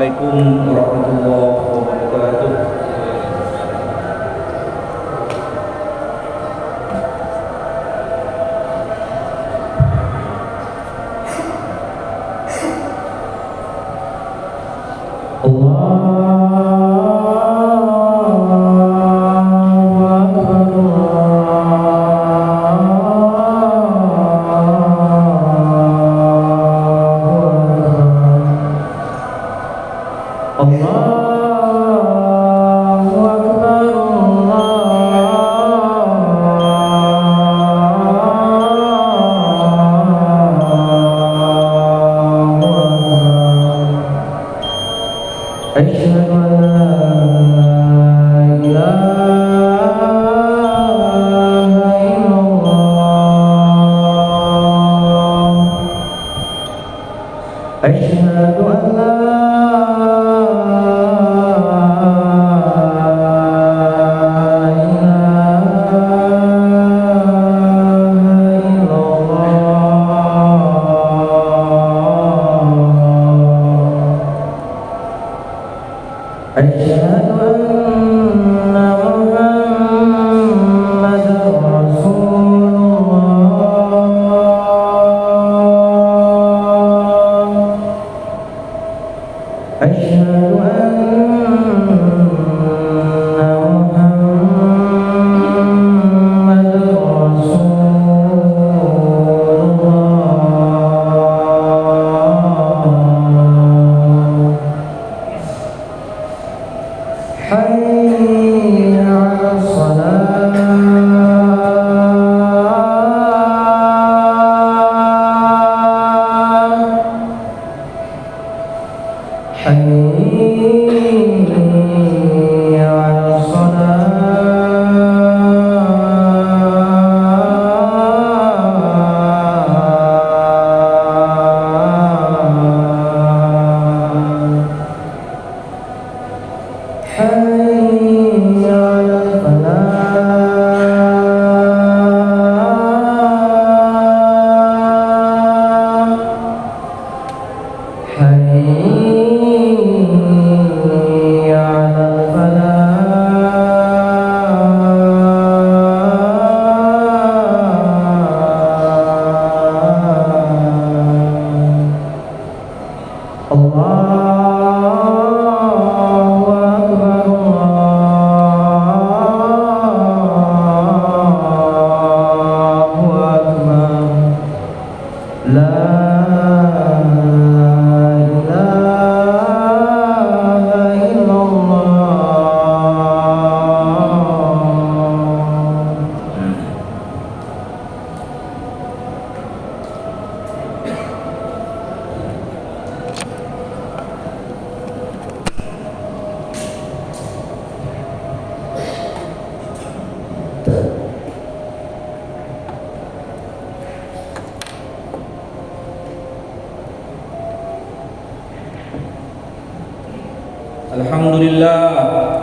Assalamualaikum warahmatullahi wabarakatuh.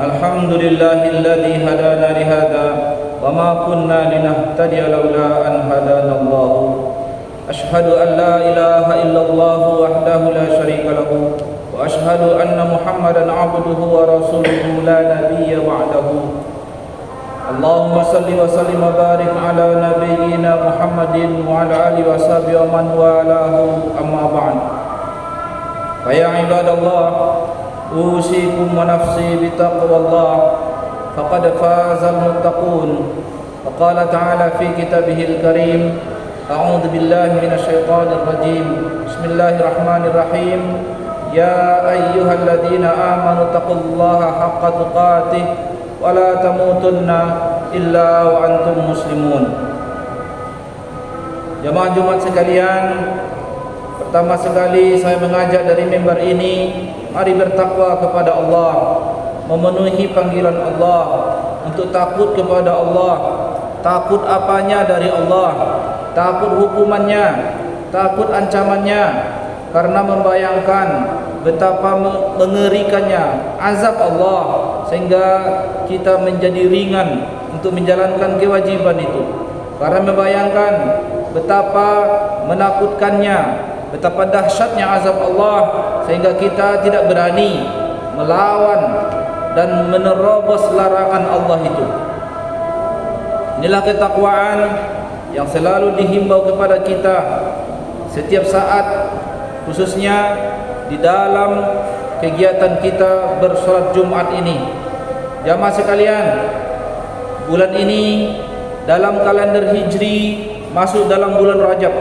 Alhamdulillahilladzi hadana lihada wa ma kunna linahtadiya laula an hadana Allah. Ashhadu an la ilaha illallah wahdahu la syarika lahu wa ashhadu anna Muhammadan abduhu wa rasuluhu la nabiyya ba'dahu. Allahumma salli wa sallim wa barik ala nabiyyina Muhammadin wa ala alihi wa sahbihi wa man walahu, amma ba'd. Fa ya ibadallah, usikum wa nafsi bitaqwallah, faqad fazal muttaqun. Wa qala ta'ala fi kitabihil karim, a'udzu billahi minasyaitonir rajim. Bismillahirrahmanirrahim. Ya ayyuhalladzina amanu taqullaha haqqa tuqatih wa la tamutunna illa wa antum muslimun. Jemaah Jumat sekalian, pertama sekali saya mengajak dari mimbar ini, mari bertakwa kepada Allah, memenuhi panggilan Allah, untuk takut kepada Allah, takut apanya dari Allah, takut hukumannya, takut ancamannya, karena membayangkan betapa mengerikannya azab Allah, sehingga kita menjadi ringan untuk menjalankan kewajiban itu. Karena membayangkan betapa menakutkannya, betapa dahsyatnya azab Allah, sehingga kita tidak berani melawan dan menerobos larangan Allah itu. Inilah ketakwaan yang selalu dihimbau kepada kita setiap saat, khususnya di dalam kegiatan kita bersolat Jumat ini. Jamaah sekalian, bulan ini dalam kalender Hijri masuk dalam bulan Rajab.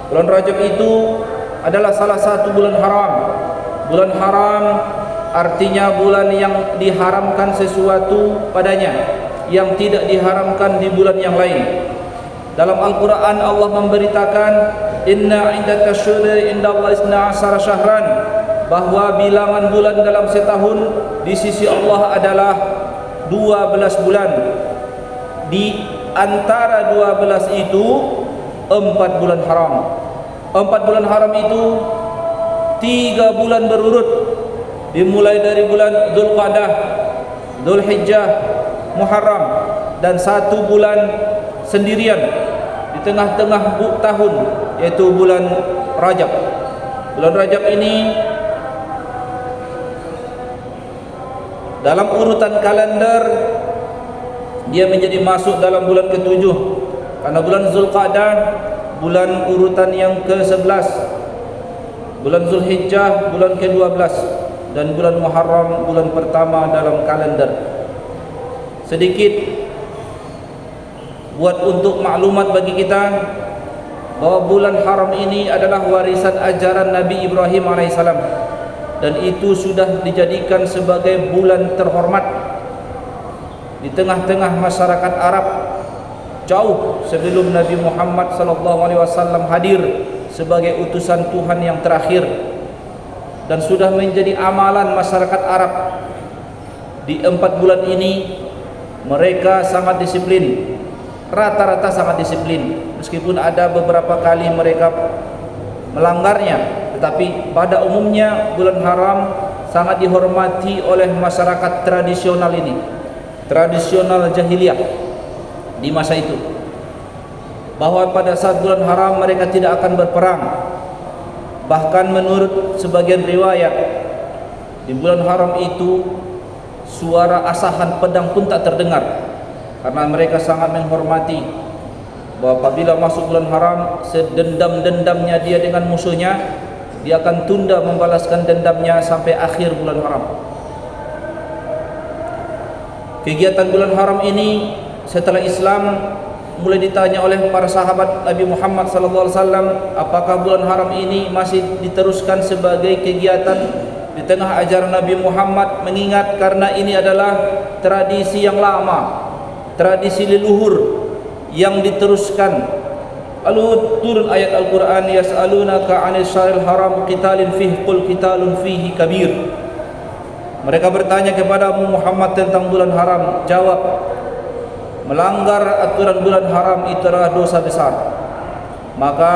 Bulan Rajab itu adalah salah satu bulan haram. Bulan haram artinya bulan yang diharamkan sesuatu padanya yang tidak diharamkan di bulan yang lain. Dalam Al-Quran Allah memberitakan, inna indaka syuhuri indallahi isna asyara syahran, bahwa bilangan bulan dalam setahun di sisi Allah adalah 12 bulan. Di antara 12 itu 4 bulan haram. 4 bulan haram itu 3 bulan berurut, dimulai dari bulan Dzulqa'dah, Dzulhijjah, Muharram, dan 1 bulan sendirian di tengah-tengah tahun, yaitu bulan Rajab. Bulan Rajab ini dalam urutan kalender dia menjadi masuk dalam bulan ke-7, karena bulan Dzulqa'dah bulan urutan yang ke-11, bulan Dzulhijjah bulan ke-12, dan bulan Muharram bulan pertama dalam kalender. Sedikit buat untuk maklumat bagi kita bahwa bulan haram ini adalah warisan ajaran Nabi Ibrahim alaihissalam, dan itu sudah dijadikan sebagai bulan terhormat di tengah-tengah masyarakat Arab jauh sebelum Nabi Muhammad SAW hadir sebagai utusan Tuhan yang terakhir, dan sudah menjadi amalan masyarakat Arab. Di 4 bulan ini mereka sangat disiplin, rata-rata sangat disiplin, meskipun ada beberapa kali mereka melanggarnya, tetapi pada umumnya bulan haram sangat dihormati oleh masyarakat tradisional ini, tradisional jahiliyah di masa itu, bahwa pada saat bulan haram mereka tidak akan berperang. Bahkan menurut sebagian riwayat, di bulan haram itu suara asahan pedang pun tak terdengar, karena mereka sangat menghormati bahwa apabila masuk bulan haram, sedendam-dendamnya dia dengan musuhnya, dia akan tunda membalaskan dendamnya sampai akhir bulan haram. Kegiatan bulan haram ini setelah Islam mulai ditanya oleh para sahabat Nabi Muhammad SAW, apakah bulan haram ini masih diteruskan sebagai kegiatan di tengah ajaran Nabi Muhammad, mengingat karena ini adalah tradisi yang lama, tradisi leluhur yang diteruskan. Lalu turun ayat Al-Quran, yas'alunaka 'anil syahril haram qitalin fihi qul qitalun fihi kabir. Mereka bertanya kepada Muhammad tentang bulan haram, jawab, melanggar aturan bulan haram itu adalah dosa besar. Maka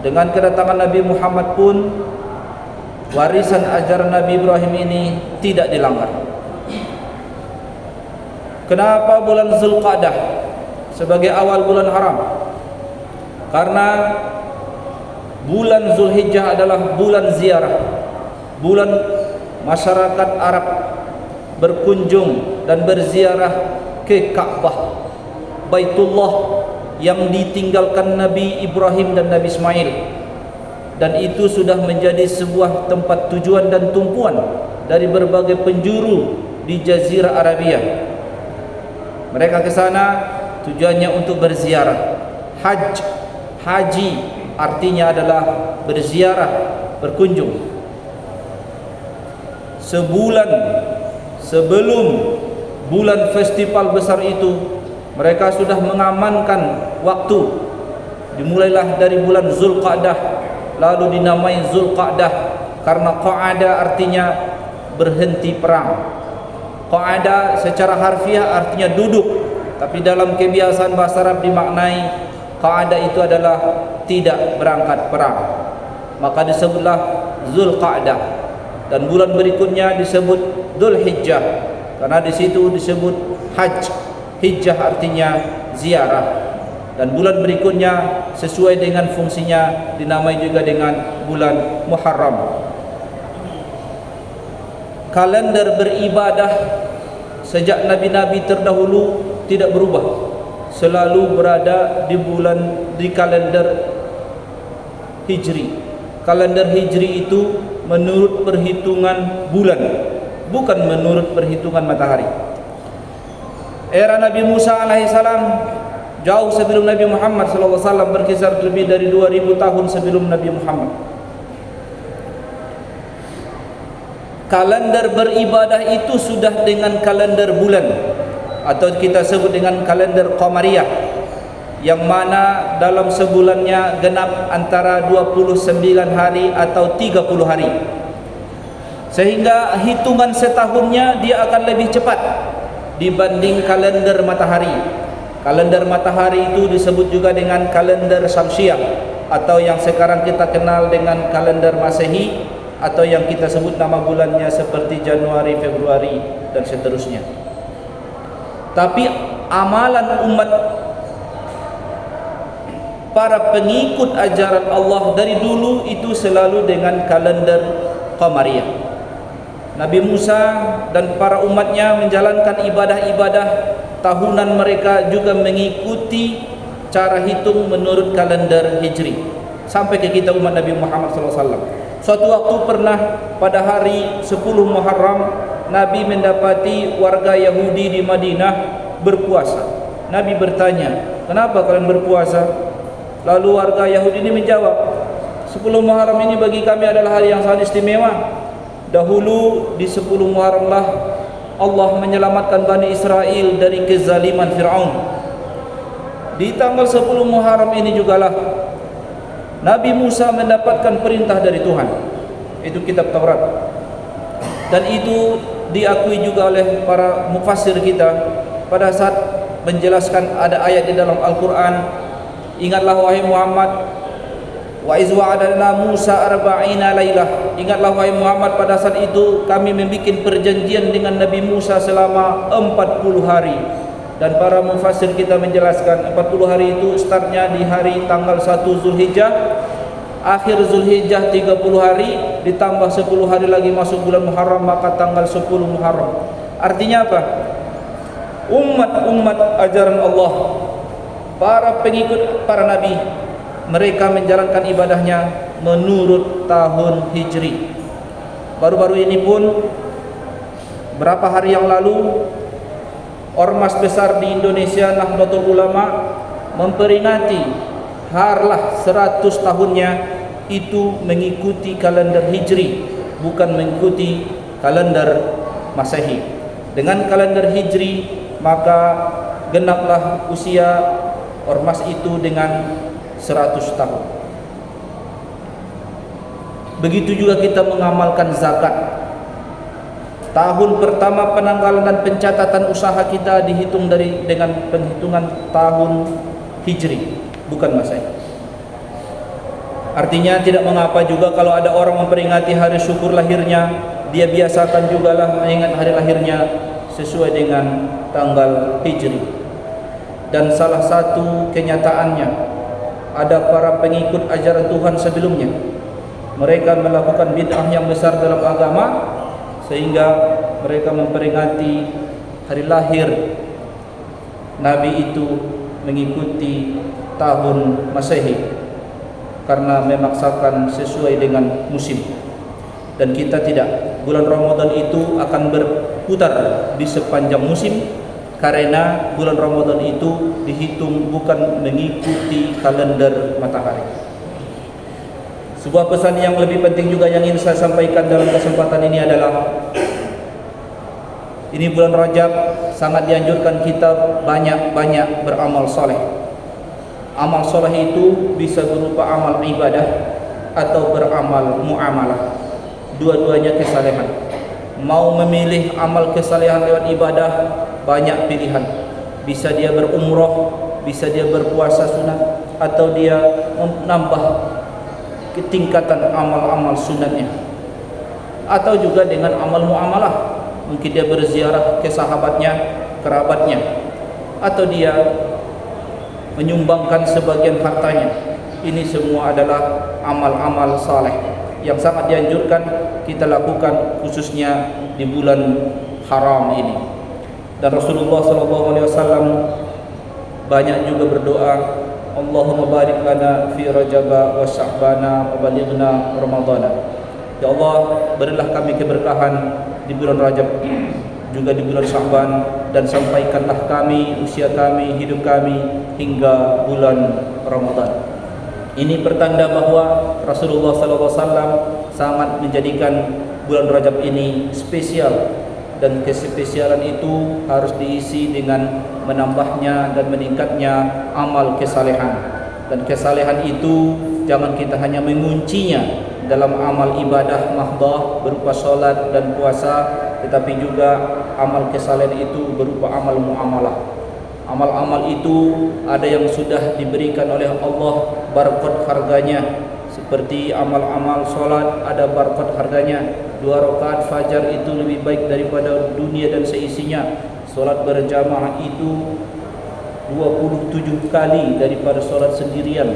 dengan kedatangan Nabi Muhammad pun warisan ajaran Nabi Ibrahim ini tidak dilanggar. Kenapa bulan Dzulqa'dah sebagai awal bulan haram? Karena bulan Dzulhijjah adalah bulan ziarah, bulan masyarakat Arab berkunjung dan berziarah ke Ka'bah, Baitullah yang ditinggalkan Nabi Ibrahim dan Nabi Ismail, dan itu sudah menjadi sebuah tempat tujuan dan tumpuan dari berbagai penjuru di Jazirah Arabia. Mereka ke sana tujuannya untuk berziarah. Haji artinya adalah berziarah, berkunjung. Sebulan sebelum bulan festival besar itu, mereka sudah mengamankan waktu. Dimulailah dari bulan Dzulqa'dah, lalu dinamai Dzulqa'dah karena qa'ada artinya berhenti perang. Qa'ada secara harfiah artinya duduk, tapi dalam kebiasaan bahasa Arab dimaknai qa'ada itu adalah tidak berangkat perang. Maka disebutlah Dzulqa'dah, dan bulan berikutnya disebut Dzulhijjah, karena di situ disebut hajj. Hijjah artinya ziarah. Dan bulan berikutnya sesuai dengan fungsinya dinamai juga dengan bulan Muharram. Kalender beribadah sejak nabi-nabi terdahulu tidak berubah, selalu berada di kalender Hijri. Kalender Hijri itu menurut perhitungan bulan, bukan menurut perhitungan matahari. Era Nabi Musa alaihissalam jauh sebelum Nabi Muhammad SAW, berkisar lebih dari 2000 tahun sebelum Nabi Muhammad. Kalender beribadah itu sudah dengan kalender bulan, atau kita sebut dengan kalender Qamariyah, yang mana dalam sebulannya genap antara 29 hari atau 30 hari. Sehingga hitungan setahunnya dia akan lebih cepat dibanding kalender matahari. Kalender matahari itu disebut juga dengan kalender Syamsiah, atau yang sekarang kita kenal dengan kalender Masehi, atau yang kita sebut nama bulannya seperti Januari, Februari dan seterusnya. Tapi amalan umat para pengikut ajaran Allah dari dulu itu selalu dengan kalender Qamariyah. Nabi Musa dan para umatnya menjalankan ibadah-ibadah tahunan mereka juga mengikuti cara hitung menurut kalender Hijri sampai ke kita umat Nabi Muhammad SAW. Suatu waktu pernah pada hari 10 Muharram, Nabi mendapati warga Yahudi di Madinah berpuasa. Nabi bertanya, "Kenapa kalian berpuasa?" Lalu warga Yahudi ini menjawab, 10 Muharram ini bagi kami adalah hari yang sangat istimewa. Dahulu di 10 Muharram lah Allah menyelamatkan Bani Israel dari kezaliman Fir'aun. Di tanggal 10 Muharram ini jugalah Nabi Musa mendapatkan perintah dari Tuhan, itu kitab Taurat. Dan itu diakui juga oleh para mufassir kita pada saat menjelaskan ada ayat di dalam Al-Quran, "Ingatlah wahai Muhammad, wa iz wa'adna Musa 40 lailah." Ingatlah wahai Muhammad, pada saat itu kami membuat perjanjian dengan Nabi Musa selama 40 hari. Dan para mufassir kita menjelaskan 40 hari itu startnya di hari tanggal 1 Zulhijjah, akhir Zulhijjah 30 hari, ditambah 10 hari lagi masuk bulan Muharram, maka tanggal 10 Muharram. Artinya apa? Umat-umat ajaran Allah, para pengikut para nabi, mereka menjalankan ibadahnya menurut tahun Hijri. Baru-baru ini pun, berapa hari yang lalu, ormas besar di Indonesia, Nahdlatul Ulama, memperingati harlah 100 tahunnya itu mengikuti kalender Hijri, bukan mengikuti kalender Masehi. Dengan kalender Hijri, maka genaplah usia ormas itu dengan 100 tahun. Begitu juga kita mengamalkan zakat. Tahun pertama penanggalan dan pencatatan usaha kita dihitung dengan penghitungan tahun Hijri, bukan Masehi. Artinya tidak mengapa juga kalau ada orang memperingati hari syukur lahirnya, dia biasakan jugalah mengingat hari lahirnya sesuai dengan tanggal Hijri. Dan salah satu kenyataannya, ada para pengikut ajaran Tuhan sebelumnya, mereka melakukan bid'ah yang besar dalam agama, sehingga mereka memperingati hari lahir Nabi itu mengikuti tahun Masehi karena memaksakan sesuai dengan musim. Dan kita tidak. Bulan Ramadan itu akan berputar di sepanjang musim, karena bulan Ramadan itu dihitung bukan mengikuti kalender matahari. Sebuah pesan yang lebih penting juga yang ingin saya sampaikan dalam kesempatan ini adalah, ini bulan Rajab, sangat dianjurkan kita banyak-banyak beramal soleh. Amal soleh itu bisa berupa amal ibadah atau beramal muamalah. Dua-duanya kesalehan. Mau memilih amal kesalehan lewat ibadah, banyak pilihan. Bisa dia berumrah, bisa dia berpuasa sunat, atau dia menambah ketingkatan amal-amal sunatnya, atau juga dengan amal muamalah. Mungkin dia berziarah ke sahabatnya, kerabatnya, atau dia menyumbangkan sebagian hartanya. Ini semua adalah amal-amal saleh yang sangat dianjurkan kita lakukan, khususnya di bulan haram ini. Dan Rasulullah SAW banyak juga berdoa, Allahumma barik lana fi Rajaba wa Sya'bana wa balighna Ramadana. Ya Allah, berilah kami keberkahan di bulan Rajab, juga di bulan Sya'ban, dan sampaikanlah kami, usia kami, hidup kami hingga bulan Ramadan. Ini pertanda bahwa Rasulullah SAW sangat menjadikan bulan Rajab ini spesial, dan kespesialan itu harus diisi dengan menambahnya dan meningkatnya amal kesalehan. Dan kesalehan itu jangan kita hanya menguncinya dalam amal ibadah mahdah berupa solat dan puasa, tetapi juga amal kesalehan itu berupa amal muamalah. Amal-amal itu ada yang sudah diberikan oleh Allah barakot harganya, seperti amal-amal solat ada barakot harganya. 2 rakaat fajar itu lebih baik daripada dunia dan seisinya. Solat berjamaah itu 27 kali daripada solat sendirian.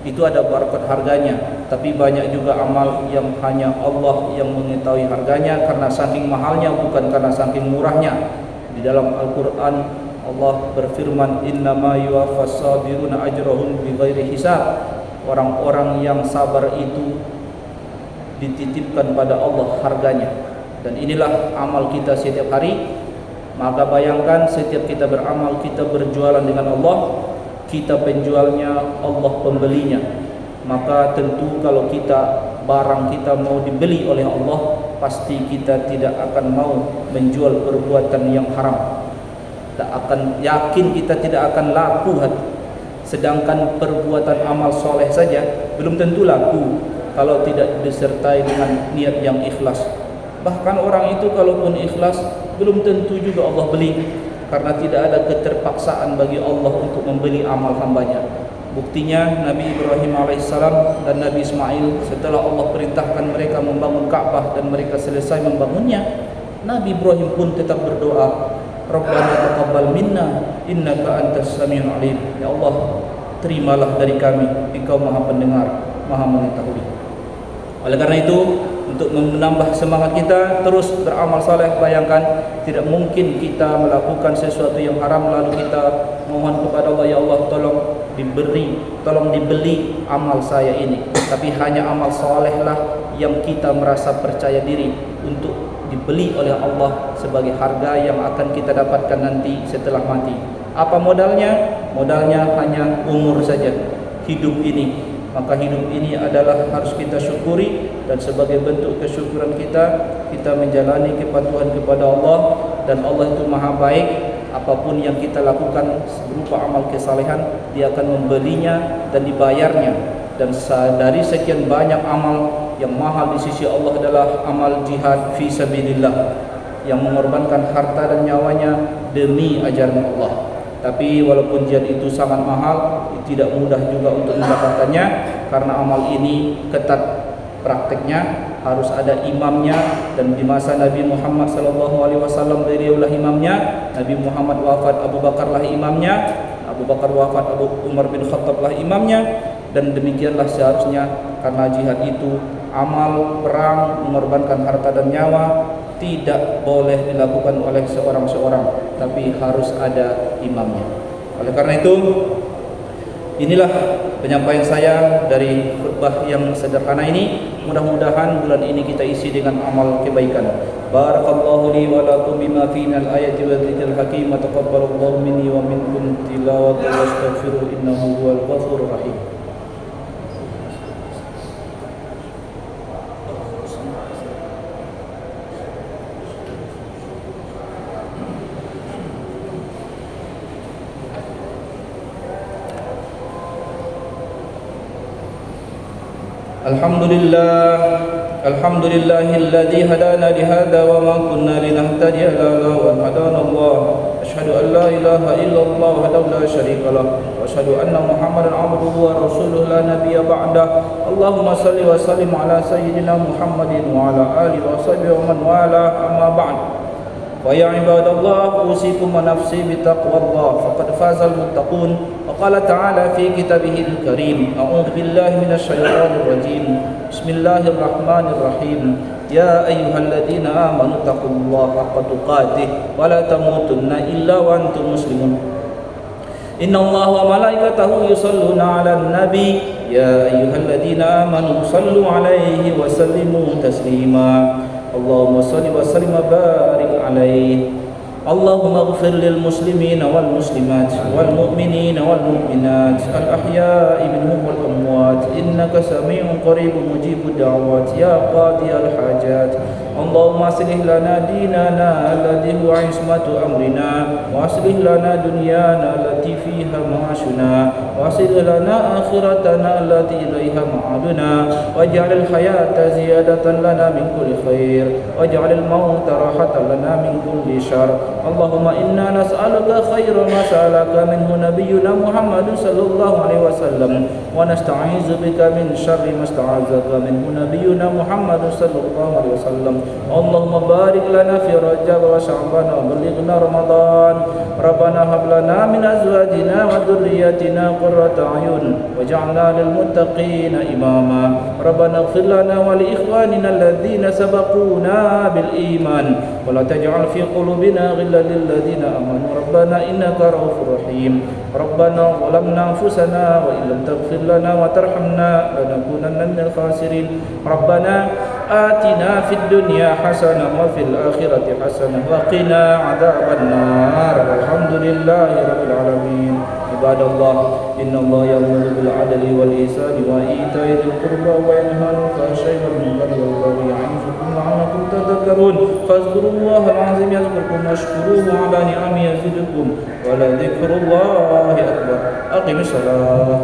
Itu ada barakot harganya. Tapi banyak juga amal yang hanya Allah yang mengetahui harganya, karena saking mahalnya, bukan karena saking murahnya. Di dalam Al-Quran Allah berfirman, innama yuwaffas sabiruna ajrahum bighairi hisab. Orang-orang yang sabar itu dititipkan pada Allah harganya. Dan inilah amal kita setiap hari. Maka bayangkan setiap kita beramal, kita berjualan dengan Allah, kita penjualnya, Allah pembelinya. Maka tentu kalau kita barang kita mau dibeli oleh Allah, pasti kita tidak akan mau menjual perbuatan yang haram. Tak akan yakin kita tidak akan laku hati. Sedangkan perbuatan amal soleh saja belum tentu laku kalau tidak disertai dengan niat yang ikhlas. Bahkan orang itu kalaupun ikhlas, belum tentu juga Allah beli, karena tidak ada keterpaksaan bagi Allah untuk membeli amal hambanya. Buktinya Nabi Ibrahim alaihissalam dan Nabi Ismail, setelah Allah perintahkan mereka membangun Ka'bah dan mereka selesai membangunnya, Nabi Ibrahim pun tetap berdoa, Rabbana taqabbal minna innaka antas samiul alim. Ya Allah, terimalah dari kami, Engkau Maha Pendengar, Maha Mengetahui. Oleh karena itu, untuk menambah semangat kita terus beramal saleh, bayangkan tidak mungkin kita melakukan sesuatu yang haram lalu kita mohon kepada Allah, ya Allah tolong dibeli amal saya ini. Tapi hanya amal salehlah yang kita merasa percaya diri untuk dibeli oleh Allah sebagai harga yang akan kita dapatkan nanti setelah mati. Apa modalnya? Modalnya hanya umur saja, hidup ini. Maka hidup ini adalah harus kita syukuri, dan sebagai bentuk kesyukuran kita menjalani kepatuhan kepada Allah. Dan Allah itu maha baik. Apapun yang kita lakukan berupa amal kesalehan, Dia akan membelinya dan dibayarnya. Dan dari sekian banyak amal, yang mahal di sisi Allah adalah amal jihad fi sabilillah, yang mengorbankan harta dan nyawanya demi ajaran Allah. Tapi walaupun jihad itu sangat mahal, tidak mudah juga untuk mendapatkannya, karena amal ini ketat prakteknya, harus ada imamnya. Dan di masa Nabi Muhammad SAW beliaulah imamnya. Nabi Muhammad wafat, Abu Bakarlah imamnya. Abu Bakar wafat, Umar bin Khattablah imamnya. Dan demikianlah seharusnya, karena jihad itu amal perang, mengorbankan harta dan nyawa, tidak boleh dilakukan oleh seorang-seorang, tapi harus ada imamnya. Oleh karena itu, inilah penyampaian saya dari khutbah yang sederhana ini. Mudah-mudahan bulan ini kita isi dengan amal kebaikan. Barakallahu li wa lakum bima fihi minal ayati wa dzikril hakim. Taqabbalallahu minni wa minkum tilawatan wastaghfiru innahu huwal ghafurur rahim. Alhamdulillahilladzi hadana lihada wa ma kunna linahtadiya laula an hadana Allah. Asyhadu an la ilaha illallah wahdahu la syarika lah, wa asyhadu anna Muhammadan abduhu wa rasuluhu la nabiyya ba'dah. Allahumma shalli wa sallim ala sayyidina Muhammadin wa ala alihi wa sahbihi wa man wala, amma ba'd. فيا عباد الله أوصيكم ونفسي بتقوى الله فقد فاز المتقون. وقال تعالى في كتابه الكريم أعوذ بالله من الشيطان الرجيم بسم الله الرحمن الرحيم يا أيها الذين آمنوا اتقوا الله حق تقاته ولا تموتن إلا وأنتم مسلمون إن الله وملائكته يصلون على النبي يا أيها الذين آمنوا صلوا عليه وسلموا تسليما اللهم صل وسلم وبارك عليه. اللهم اغفر للمسلمين والمسلمات والمؤمنين والمؤمنات الأحياء منهم والأموات إنك سميع قريب مجيب الدعوات يا قاضي الحاجات. اللهم أصلح لنا ديننا الذي هو عصمة أمرنا وأصلح لنا دنيانا التي فيها معاشنا وأصلح لنا آخرتنا التي إليها معادنا واجعل الحياة زيادة لنا من كل خير واجعل الموت راحة لنا من كل شر. اللهم إنا نسألك خير ما سألك منه نبينا محمد صلى الله عليه وسلم ونستعيذ بك من شر ما استعاذك منه نبينا محمد صلى الله عليه وسلم. اللهم بارك لنا في رجب وشعبان وبلغنا رمضان. ربنا هب لنا من أزواجنا وذرياتنا قرة أعين واجعلنا للمتقين إماما. ربنا اغفر لنا ولإخواننا الذين سبقونا بالإيمان ولا تجعل في قلوبنا غلا للذين آمنوا ربنا إنك رؤوف رحيم. ربنا ظلمنا أنفسنا وإن لم تغفر لنا وترحمنا لنكونن من الخاسرين. ربنا آتنا في الدنيا حسنة وفي الآخرة حسنة وقنا عذاب النار والحمد لله رب العالمين. عباد الله إن الله يأمر بالعدل والإحسان وإيتاء ذي القربى وينهى عن الفحشاء والمنكر والبغي يعظكم لعلكم تذكرون. فاذكروا الله العظيم يذكركم واشكروه على نعمه يزدكم ولذكر الله أكبر. أقم الصلاة.